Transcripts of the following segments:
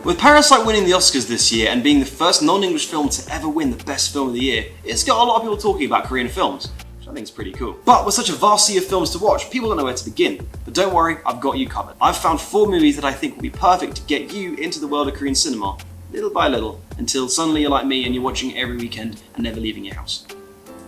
With Parasite winning the Oscars this year and being the first non-English film to ever win the Best Film of the Year, it's got a lot of people talking about Korean films, which I think is pretty cool. But with such a vast sea of films to watch, people don't know where to begin. But don't worry, I've got you covered. I've found 4 movies that I think will be perfect to get you into the world of Korean cinema, little by little, until suddenly you're like me and you're watching it every weekend and never leaving your house.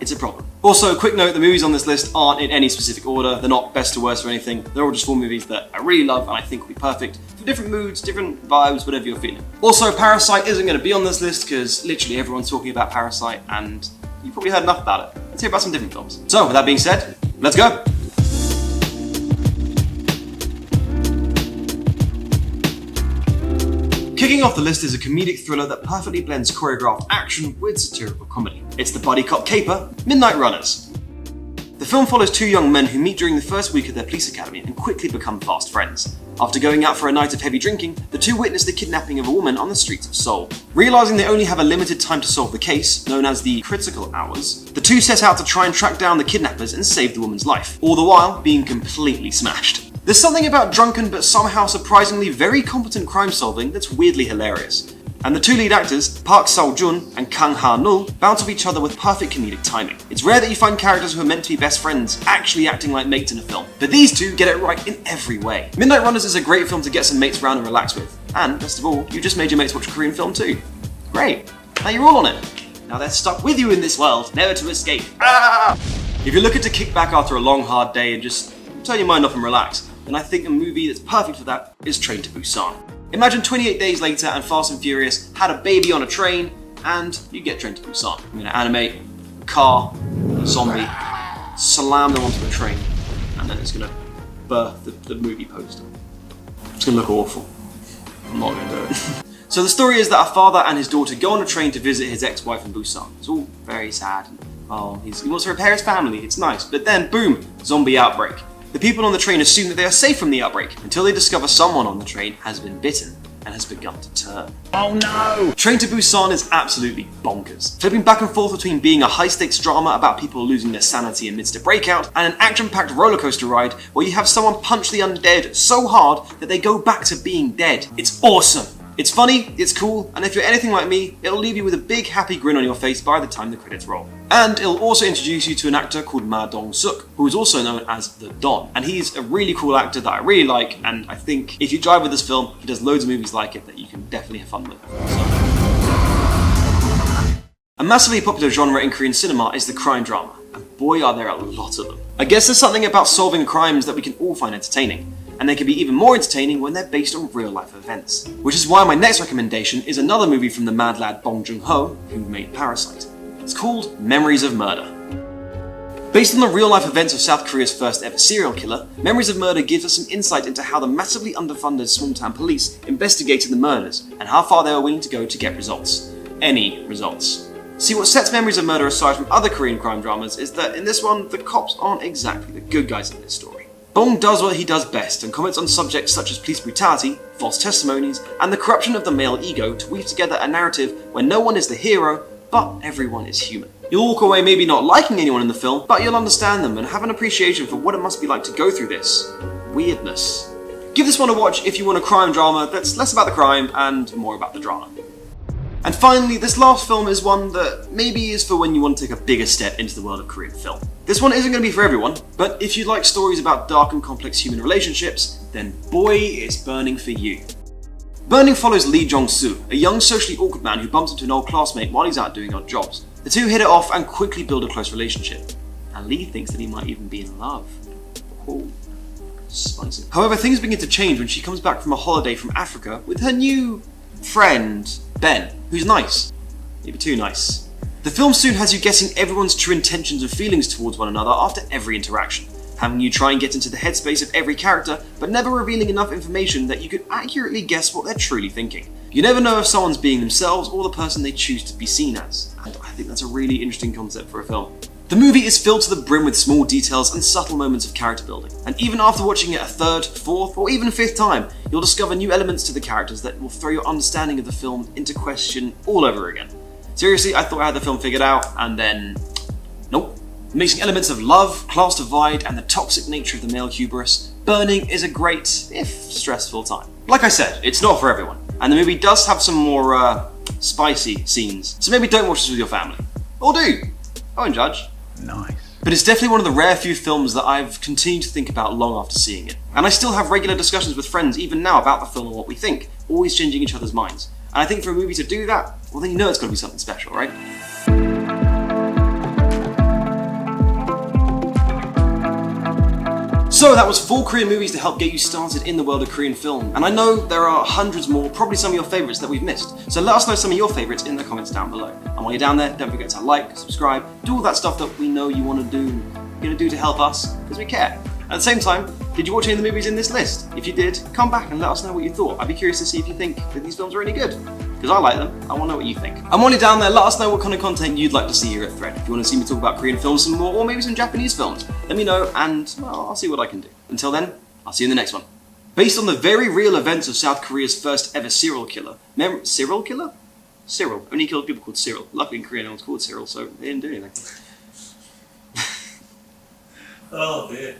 It's a problem. Also, quick note, the movies on this list aren't in any specific order. They're not best to worst or anything. They're all just 4 movies that I really love and I think will be perfect for different moods, different vibes, whatever you're feeling. Also, Parasite isn't going to be on this list because literally everyone's talking about Parasite and you've probably heard enough about it. Let's hear about some different films. So, with that being said, let's go! Kicking off the list is a comedic thriller that perfectly blends choreographed action with satirical comedy. It's the buddy cop caper, Midnight Runners. The film follows 2 young men who meet during the first week of their police academy and quickly become fast friends. After going out for a night of heavy drinking, the 2 witness the kidnapping of a woman on the streets of Seoul. Realising they only have a limited time to solve the case, known as the critical hours, the 2 set out to try and track down the kidnappers and save the woman's life, all the while being completely smashed. There's something about drunken but somehow surprisingly very competent crime solving that's weirdly hilarious. And the 2 lead actors, Park Seo-joon and Ha-neul, bounce off each other with perfect comedic timing. It's rare that you find characters who are meant to be best friends actually acting like mates in a film, but these 2 get it right in every way. Midnight Runners is a great film to get some mates around and relax with. And, best of all, you just made your mates watch a Korean film too. Great. Now you're all on it. Now they're stuck with you in this world, never to escape. Ah! If you're looking to kick back after a long hard day and just turn your mind off and relax, then I think a movie that's perfect for that is Train to Busan. Imagine 28 days later and Fast and Furious had a baby on a train and you get Train to Busan. I'm going to animate a car, a zombie, slam them onto a train, and then it's going to birth the movie poster. It's going to look awful. I'm not going to do it. So the story is that a father and his daughter go on a train to visit his ex-wife in Busan. It's all very sad. He wants to repair his family, it's nice. But then, boom, zombie outbreak. The people on the train assume that they are safe from the outbreak until they discover someone on the train has been bitten and has begun to turn. Oh no! Train to Busan is absolutely bonkers. Flipping back and forth between being a high-stakes drama about people losing their sanity amidst a breakout and an action-packed rollercoaster ride where you have someone punch the undead so hard that they go back to being dead. It's awesome! It's funny, it's cool, and if you're anything like me, it'll leave you with a big happy grin on your face by the time the credits roll. And it'll also introduce you to an actor called Ma Dong-suk, who is also known as the Don. And he's a really cool actor that I really like, and I think if you drive with this film, he does loads of movies like it that you can definitely have fun with. A massively popular genre in Korean cinema is the crime drama, and boy are there a lot of them. I guess there's something about solving crimes that we can all find entertaining. And they can be even more entertaining when they're based on real-life events. Which is why my next recommendation is another movie from the mad lad Bong Joon-ho, who made Parasite. It's called Memories of Murder. Based on the real-life events of South Korea's first ever serial killer, Memories of Murder gives us some insight into how the massively underfunded small-town police investigated the murders, and how far they were willing to go to get results. Any results. See, what sets Memories of Murder aside from other Korean crime dramas is that in this one, the cops aren't exactly the good guys in this story. Bong does what he does best and comments on subjects such as police brutality, false testimonies, and the corruption of the male ego to weave together a narrative where no one is the hero, but everyone is human. You'll walk away maybe not liking anyone in the film, but you'll understand them and have an appreciation for what it must be like to go through this weirdness. Give this one a watch if you want a crime drama that's less about the crime and more about the drama. And finally, this last film is one that maybe is for when you want to take a bigger step into the world of Korean film. This one isn't going to be for everyone, but if you like stories about dark and complex human relationships, then boy, it's Burning for you. Burning follows Lee Jong-soo, a young socially awkward man who bumps into an old classmate while he's out doing odd jobs. The 2 hit it off and quickly build a close relationship. And Lee thinks that he might even be in love. Oh, spicy. However, things begin to change when she comes back from a holiday from Africa with her new friend, Ben, who's nice. Maybe too nice. The film soon has you guessing everyone's true intentions and feelings towards one another after every interaction, having you try and get into the headspace of every character, but never revealing enough information that you could accurately guess what they're truly thinking. You never know if someone's being themselves or the person they choose to be seen as, and I think that's a really interesting concept for a film. The movie is filled to the brim with small details and subtle moments of character building, and even after watching it a 3rd, 4th, or even 5th time, you'll discover new elements to the characters that will throw your understanding of the film into question all over again. Seriously, I thought I had the film figured out, and then nope. Mixing elements of love, class divide, and the toxic nature of the male hubris, Burning is a great, if stressful, time. Like I said, it's not for everyone, And the movie does have some more spicy scenes, so maybe don't watch this with your family. Or do. I won't judge. Nice. But it's definitely one of the rare few films that I've continued to think about long after seeing it. And I still have regular discussions with friends even now about the film and what we think, always changing each other's minds. And I think for a movie to do that, well then you know it's got to be something special, right? So that was 4 Korean movies to help get you started in the world of Korean film. And I know there are hundreds more, probably some of your favourites that we've missed. So let us know some of your favourites in the comments down below. And while you're down there, don't forget to like, subscribe, do all that stuff that we know you want to do, you're going to do to help us, because we care. At the same time, did you watch any of the movies in this list? If you did, come back and let us know what you thought. I'd be curious to see if you think that these films are any good. Because I like them, I want to know what you think. And while you're down there, let us know what kind of content you'd like to see here at Thread. If you want to see me talk about Korean films some more, or maybe some Japanese films, let me know and, well, I'll see what I can do. Until then, I'll see you in the next one. Based on the very real events of South Korea's first ever serial killer. Serial killer? Cyril. Only killed people called Cyril. Luckily in Korea no one's called Cyril, so they didn't do anything. Oh dear.